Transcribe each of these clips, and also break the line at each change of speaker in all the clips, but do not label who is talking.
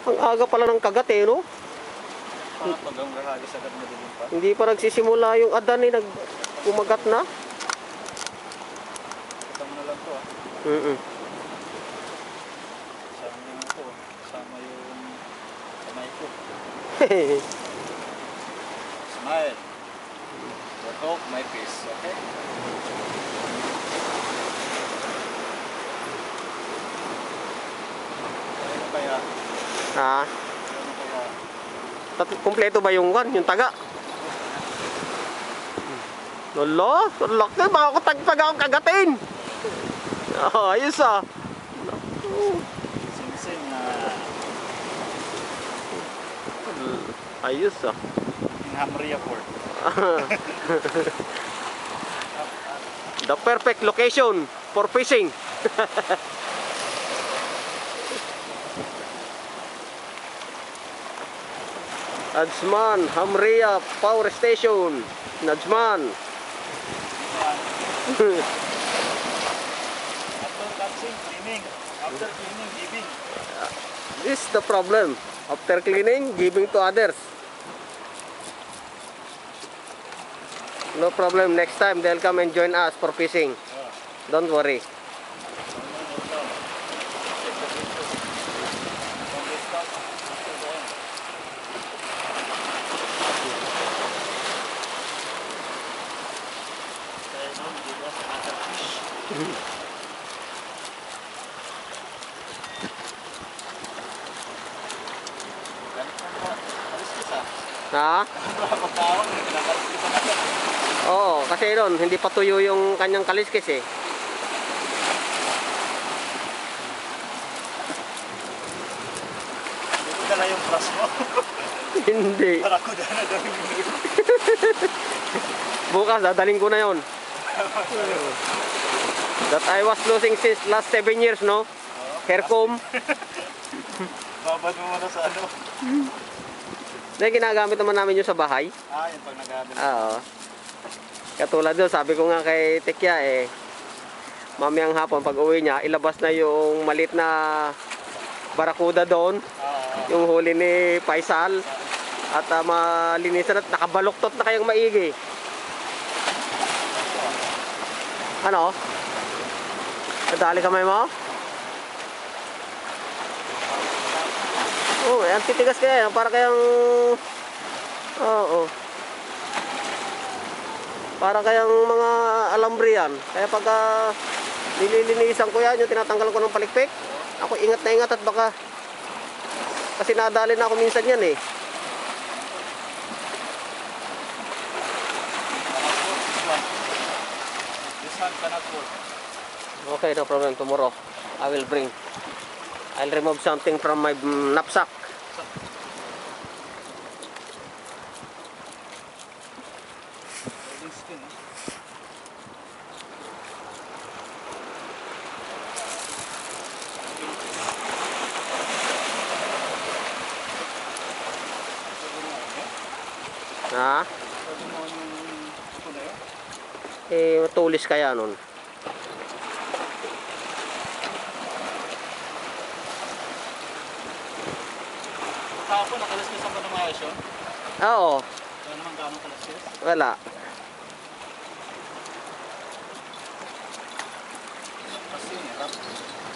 Ang aga pala ng kagat eh, no?
Pag ang rahagis agad madilim pa.
Hindi pa nagsisimula yung adan eh, kumagat na.
Kita mo na lang to ah. Sama yung ito. Sama yung kamay ko. Smile. Work out my face, okay? Ano kaya?
Ha?
Ano kaya?
Kompleto ba yung yung taga? Lolo, laki, baka ko tagpag akong kagatin. Oh, ayos ah.
Sing-sing na
Ayos ah.
in Hamria Port.
The perfect location for fishing. Najman, Hamria Power Station. Najman.
After catching, cleaning. After cleaning, giving.
This is the problem. After cleaning, giving to others. No problem. Next time they'll come and join us for fishing. Don't worry. Ha? Oo, kasi doon hindi pa tuyo yung kanyang kaliskis eh.
Ito dala yung plus mo.
Hindi.
Para ko dala yung
Bukas dadaling ko na yon. That I was losing since last 7 years, no? Haircomb.
Babad mo muna sa ano.
Na ginagamit naman namin yung sa bahay.
Ah, yung pag nag-aabil.
Oo. Katulad doon, sabi ko nga kay Tekya eh, mamayang hapon pag uwi niya, ilabas na yung malit na barakuda doon. Yung huli ni Faisal. At malinisan at nakabaluktot na kayang maigi. Ano? Nadali kamay mo? Oh, ang titigas kaya, para kayang para kayang mga alambre yan. Kaya pagka nililinisan ko yan, yung tinatanggal ko ng palikpik, ako ingat na ingat at baka kasi nadali na ako minsan yan eh.
This one cannot work.
Okay, no problem. Tomorrow I'll remove something from my knapsack. Ha? Eh, matulis kaya nun.
Kahapon, nakalaskis ang ng ayos yun?
Oo.
Wala naman gano'ng kalaskis?
Wala.
Kasi hirap.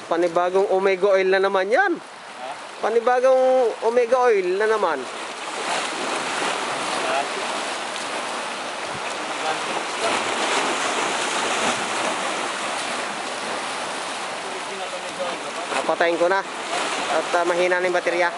Panibagong omega oil na naman yan.
Ha?
Panibagong omega oil na naman. Patayin ko na at mahina na yung baterya.